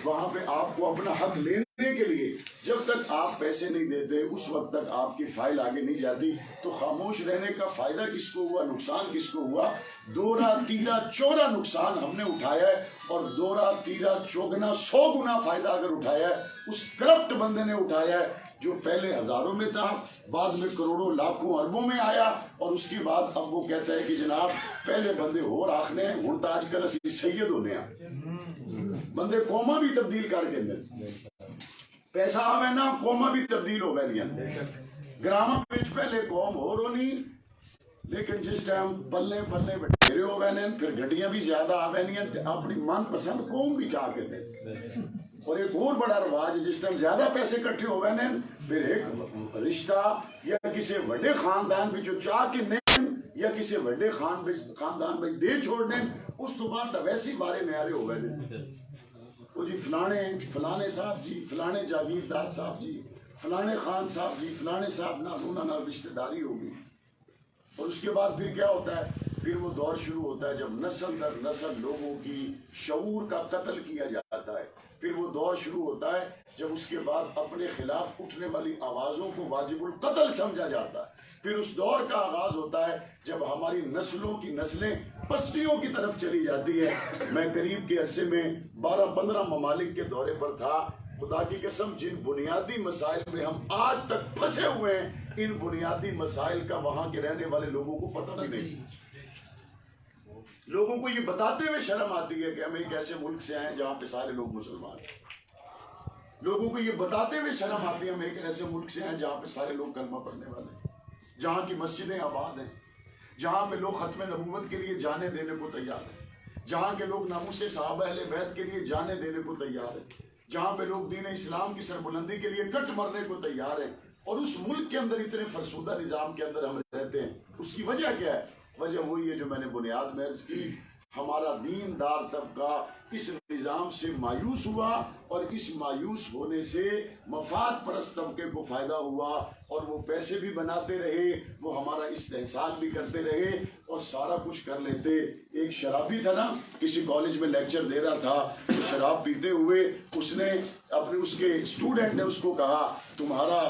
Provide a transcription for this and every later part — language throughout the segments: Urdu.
وہاں پہ آپ کو اپنا حق لینے کے لیے جب تک آپ پیسے نہیں دیتے اس وقت تک آپ کی فائل آگے نہیں جاتی. تو خاموش رہنے کا فائدہ کس کو ہوا, نقصان کس کو ہوا؟ دورا تیرا چورا نقصان ہم نے اٹھایا ہے, اور دورا تیرا چوگنا 100 گنا فائدہ اگر اٹھایا ہے اس کرپٹ بندے نے اٹھایا ہے, جو پہلے ہزاروں میں تھا, بعد میں کروڑوں لاکھوں اربوں میں آیا, اور اس کے بعد اب وہ کہتا ہے کہ جناب پہلے بندے ہو راکھنے ہوں تاج کر اسی سید ہونے بندے قوما بھی تبدیل کر کے پیسہ آوے نا قوما بھی تبدیل ہو گئی گرامر پچ پہلے قوم ہو رونی, لیکن جس ٹائم پلنے پلنے بٹھیرے ہو گئے پھر گھڑیاں بھی زیادہ آ گئی اپنی من پسند قوم بھی چاہ کے دیں. اور ایک اور بڑا رواج ہے, جس ٹائم زیادہ پیسے کٹھے ہو گئے پھر ایک رشتہ یا کسی بڑے خاندان بھی جو چاہ کے نہیں یا کسی بڑے خاندان میں دے چھوڑ دیں, اس تو بعد ویسے بارے نیارے ہو گئے. وہ جی فلانے صاحب جی, فلانے جاگیردار صاحب جی, فلانے خان صاحب جی, فلانے صاحب نہ رشتہ داری ہوگی. اور اس کے بعد پھر کیا ہوتا ہے, پھر وہ دور شروع ہوتا ہے جب نسل در نسل لوگوں کی شعور کا قتل کیا جاتا ہے. پھر وہ دور شروع ہوتا ہے جب اس کے بعد اپنے خلاف اٹھنے والی آوازوں کو واجب القتل سمجھا جاتا ہے. پھر اس دور کا آغاز ہوتا ہے جب ہماری نسلوں کی نسلیں پستیوں کی طرف چلی جاتی ہے. میں قریب کے عرصے میں 12-15 ممالک کے دورے پر تھا. خدا کی قسم جن بنیادی مسائل میں ہم آج تک پھنسے ہوئے ہیں, ان بنیادی مسائل کا وہاں کے رہنے والے لوگوں کو پتہ بھی نہیں. لوگوں کو یہ بتاتے ہوئے شرم آتی ہے کہ ہم ایک ایسے ملک سے آئے جہاں پہ سارے لوگ مسلمان ہیں. لوگوں کو یہ بتاتے ہوئے شرم آتی ہے ہم ایک ایسے ملک سے آئے جہاں پہ سارے لوگ کلمہ پڑھنے والے ہیں, جہاں کی مسجدیں آباد ہیں, جہاں پہ لوگ ختم نبوت کے لیے جانے دینے کو تیار ہیں, جہاں کے لوگ ناموس صحابہ اہل بیت کے لیے جانے دینے کو تیار ہیں, جہاں پہ لوگ دین اسلام کی سربلندی کے لیے کٹ مرنے کو تیار ہیں. اور اس ملک کے اندر اتنے فرسودہ نظام کے اندر ہم رہتے ہیں. اس کی وجہ کیا ہے؟ وجہ وہی ہے جو میں نے بنیاد میں عرض کی. ہمارا دیندار طبقہ اس نظام سے مایوس ہوا, اور اس مایوس ہونے سے مفاد پرست طبقے کو فائدہ ہوا, اور وہ پیسے بھی بناتے رہے, وہ ہمارا استحصال بھی کرتے رہے, اور سارا کچھ کر لیتے. ایک شرابی تھا نا, کسی کالج میں لیکچر دے رہا تھا, تو شراب پیتے ہوئے اس نے اس کے اسٹوڈنٹ نے اس کو کہا تمہارا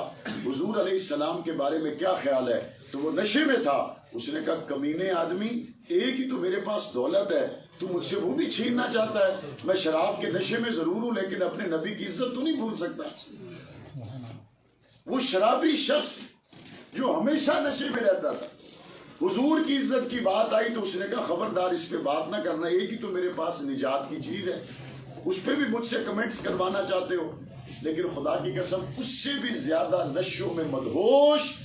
حضور علیہ السلام کے بارے میں کیا خیال ہے؟ تو وہ نشے میں تھا. اس نے کہا کمینے آدمی, ایک ہی تو میرے پاس دولت ہے, تو مجھ سے وہ بھی چھیننا چاہتا ہے. میں شراب کے نشے میں ضرور ہوں لیکن اپنے نبی کی عزت تو نہیں بھول سکتا. وہ شرابی شخص جو ہمیشہ نشے میں رہتا تھا, حضور کی عزت کی بات آئی تو اس نے کہا خبردار اس پہ بات نہ کرنا, ایک ہی تو میرے پاس نجات کی چیز ہے, اس پہ بھی مجھ سے کمنٹس کروانا چاہتے ہو. لیکن خدا کی قسم اس سے بھی زیادہ نشوں میں مدہوش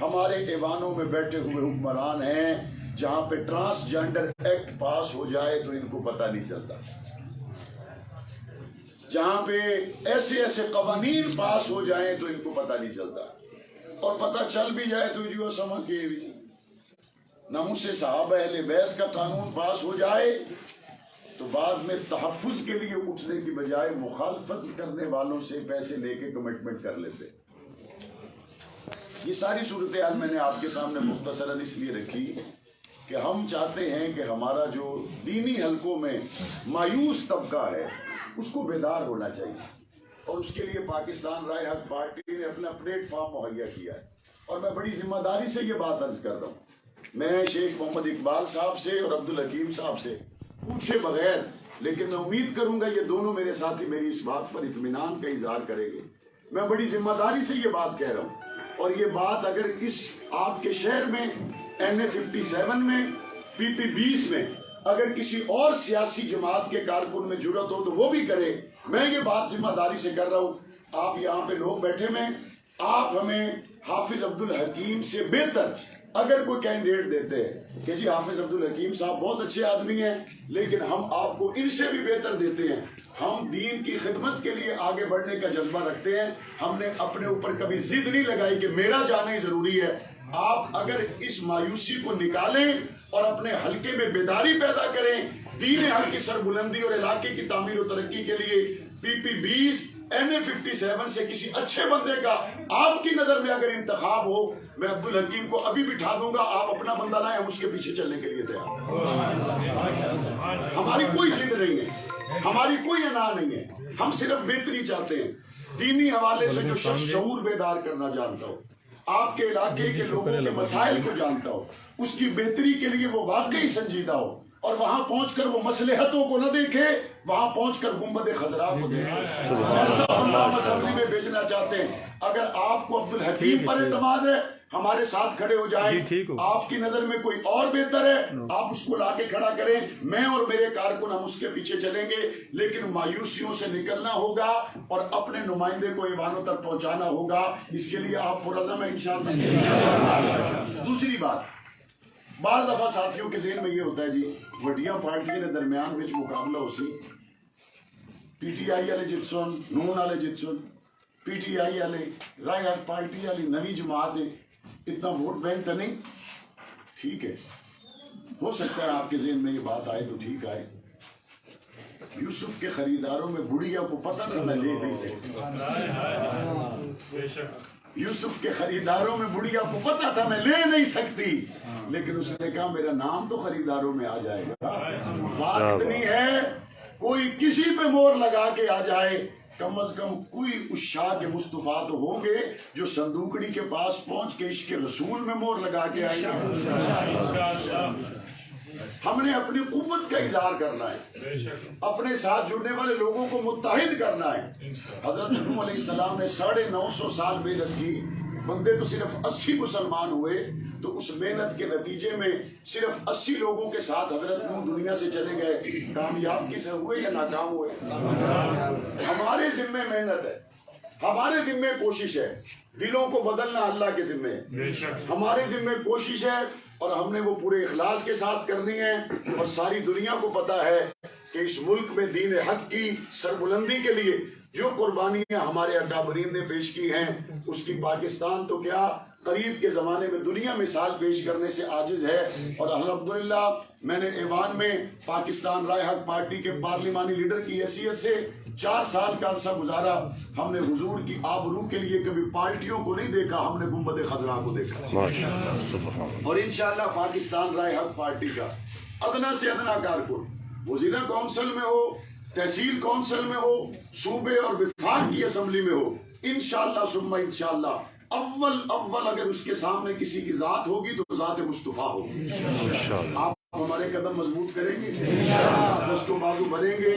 ہمارے ایوانوں میں بیٹھے ہوئے حکمران ہیں, جہاں پہ ٹرانسجینڈر ایکٹ پاس ہو جائے تو ان کو پتہ نہیں چلتا, جہاں پہ ایسے ایسے قوانین پاس ہو جائیں تو ان کو پتہ نہیں چلتا, اور پتہ چل بھی جائے تو جو سمجھ کے ناموس صحابہ اہل بیت کا قانون پاس ہو جائے تو بعد میں تحفظ کے لیے اٹھنے کی بجائے مخالفت کرنے والوں سے پیسے لے کے کمٹمنٹ کر لیتے. یہ ساری صورتحال میں نے آپ کے سامنے مختصراً اس لیے رکھی کہ ہم چاہتے ہیں کہ ہمارا جو دینی حلقوں میں مایوس طبقہ ہے اس کو بیدار ہونا چاہیے, اور اس کے لیے پاکستان رائے حق پارٹی نے اپنا پلیٹ فارم مہیا کیا ہے. اور میں بڑی ذمہ داری سے یہ بات عرض کر رہا ہوں, میں شیخ محمد اقبال صاحب سے اور عبدالحکیم صاحب سے پوچھے بغیر, لیکن میں امید کروں گا یہ دونوں میرے ساتھی میری اس بات پر اطمینان کا اظہار کریں گے, میں بڑی ذمہ داری سے یہ بات کہہ رہا ہوں. اور یہ بات اگر اس آپ کے شہر میں NA57 میں PP20 میں اگر کسی اور سیاسی جماعت کے کارکن میں جرات ہو تو وہ بھی کرے, میں یہ بات ذمہ داری سے کر رہا ہوں. آپ یہاں پہ لوگ بیٹھے میں, آپ ہمیں حافظ عبدالحکیم سے بہتر اگر کوئی کینڈیڈیٹ دیتے ہیں کہ جی حافظ عبدالحکیم صاحب بہت اچھے آدمی ہیں لیکن ہم آپ کو ان سے بھی بہتر دیتے ہیں, ہم دین کی خدمت کے لیے آگے بڑھنے کا جذبہ رکھتے ہیں, ہم نے اپنے اوپر کبھی ضد نہیں لگائی کہ میرا جانا ہی ضروری ہے. آپ اگر اس مایوسی کو نکالیں اور اپنے حلقے میں بیداری پیدا کریں, دین حق کی سربلندی اور علاقے کی تعمیر و ترقی کے لیے PP20 NA57 سے کسی اچھے بندے کا آپ کی نظر میں اگر انتخاب ہو, میں عبدالحکیم کو ابھی بٹھا دوں گا, آپ اپنا بندہ لائیں, ہم اس کے پیچھے چلنے کے لیے تیار. ہماری کوئی ضد نہیں ہے, ہماری کوئی انا نہیں ہے، ہم صرف بہتری چاہتے ہیں۔ دینی حوالے سے جو شخص شعور بیدار کرنا جانتا ہو، آپ کے علاقے کے لوگوں کے مسائل کو جانتا ہو، اس کی بہتری کے لیے وہ واقعی سنجیدہ ہو، اور وہاں پہنچ کر وہ مصلحتوں کو نہ دیکھے، وہاں پہنچ کر گنبد خضرا کو دیکھے، ایسا بندہ ہم اسمبلی میں بھیجنا چاہتے ہیں۔ اگر آپ کو عبدالحکیم پر اعتماد ہے، ہمارے ساتھ کھڑے ہو جائیں۔ آپ کی نظر میں کوئی اور بہتر ہے، آپ اس کو لا کے کھڑا کریں، میں اور میرے کارکن ہم اس کے پیچھے چلیں گے، لیکن مایوسیوں سے نکلنا ہوگا اور اپنے نمائندے کو ایوانوں تک پہنچانا ہوگا۔ اس کے لیے آپ پرعزم ہیں انشاءاللہ۔ دوسری بات، بعض دفعہ ساتھیوں کے ذہن میں یہ ہوتا ہے جی وڈیاں پارٹیاں کے درمیان وچ مقابلہ ہو سی، پی ٹی آئی والے جتسن، نون والے جتسن، پی ٹی آئی والے، رائے حق پارٹی والی نوی جماعت ہے، اتنا ووٹ بینک تو نہیں۔ ٹھیک ہے، ہو سکتا ہے آپ کے ذہن میں یہ بات آئے تو ٹھیک آئے۔ یوسف کے خریداروں میں بڑھیا کو پتہ تھا میں لے نہیں سکتا، یوسف کے خریداروں میں بڑھیا کو پتہ تھا میں لے نہیں سکتی، لیکن اس نے کہا میرا نام تو خریداروں میں آ جائے گا۔ بات اتنی ہے، کوئی کسی پہ مور لگا کے آ جائے، کم از کم کوئی عشاق مصطفیٰ تو ہوں گے جو صندوقڑی کے پاس پہنچ کے عشق رسول میں مور لگا کے آئے گا۔ ہم نے اپنی قوت کا اظہار کرنا ہے، اپنے ساتھ جڑنے والے لوگوں کو متحد کرنا ہے۔ حضرت نوح علیہ السلام نے 950 سال محنت کی، بندے تو صرف 80 مسلمان ہوئے، تو اس محنت کے نتیجے میں صرف 80 لوگوں کے ساتھ حضرت نوح دنیا سے چلے گئے، کامیاب کسے ہوئے یا ناکام ہوئے؟ ہمارے ذمے محنت ہے، ہمارے ذمے کوشش ہے، دلوں کو بدلنا اللہ کے ذمے ہے، ہمارے ذمے کوشش ہے، اور ہم نے وہ پورے اخلاص کے ساتھ کرنی ہے۔ اور ساری دنیا کو پتا ہے کہ اس ملک میں دین حق کی سربلندی کے لیے جو قربانیاں ہمارے اکابرین نے پیش کی ہیں، اس کی پاکستان تو کیا قریب کے زمانے میں دنیا مثال پیش کرنے سے عاجز ہے۔ اور الحمدللہ میں نے ایوان میں پاکستان رائے حق پارٹی کے پارلیمانی لیڈر کی حیثیت سے 4 سال کا عرصہ گزارا۔ ہم نے حضور کی آبرو کے لیے کبھی پارٹیوں کو نہیں دیکھا، ہم نے گنبد خضرا کو دیکھا۔ اور انشاءاللہ پاکستان رائے حق پارٹی کا ادنا سے ادنا کارکن، وہ ضلع کونسل میں ہو، تحصیل کونسل میں ہو، صوبے اور وفاق کی اسمبلی میں ہو، انشاءاللہ ثم انشاءاللہ اول اگر اس کے سامنے کسی کی ذات ہوگی تو ذات مصطفیٰ ہوگی۔ آپ ہمارے قدم مضبوط کریں گے، دست و بازو بنیں گے،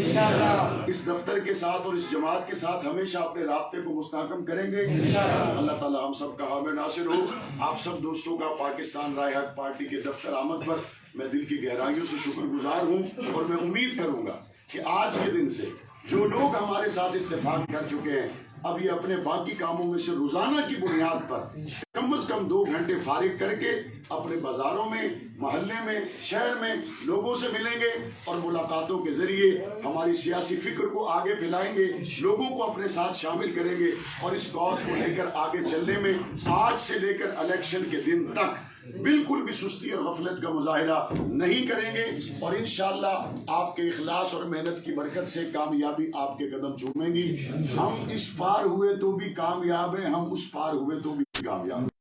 اس دفتر کے ساتھ اور اس جماعت کے ساتھ ہمیشہ اپنے رابطے کو مستحکم کریں گے۔ اللہ تعالی ہم سب کا حامی ناصر ہو۔ آپ سب دوستوں کا پاکستان رائے حق پارٹی کے دفتر آمد پر میں دل کی گہرائیوں سے شکر گزار ہوں، اور میں امید کروں گا کہ آج کے دن سے جو لوگ ہمارے ساتھ اتفاق کر چکے ہیں، اب یہ اپنے باقی کاموں میں سے روزانہ کی بنیاد پر کم از کم 2 گھنٹے فارغ کر کے اپنے بازاروں میں، محلے میں، شہر میں لوگوں سے ملیں گے، اور ملاقاتوں کے ذریعے ہماری سیاسی فکر کو آگے پھیلائیں گے، لوگوں کو اپنے ساتھ شامل کریں گے، اور اس کاز کو لے کر آگے چلنے میں آج سے لے کر الیکشن کے دن تک بالکل بھی سستی اور غفلت کا مظاہرہ نہیں کریں گے، اور انشاءاللہ آپ کے اخلاص اور محنت کی برکت سے کامیابی آپ کے قدم چومیں گی۔ ہم اس پار ہوئے تو بھی کامیاب ہیں، ہم اس پار ہوئے تو بھی کامیاب ہیں۔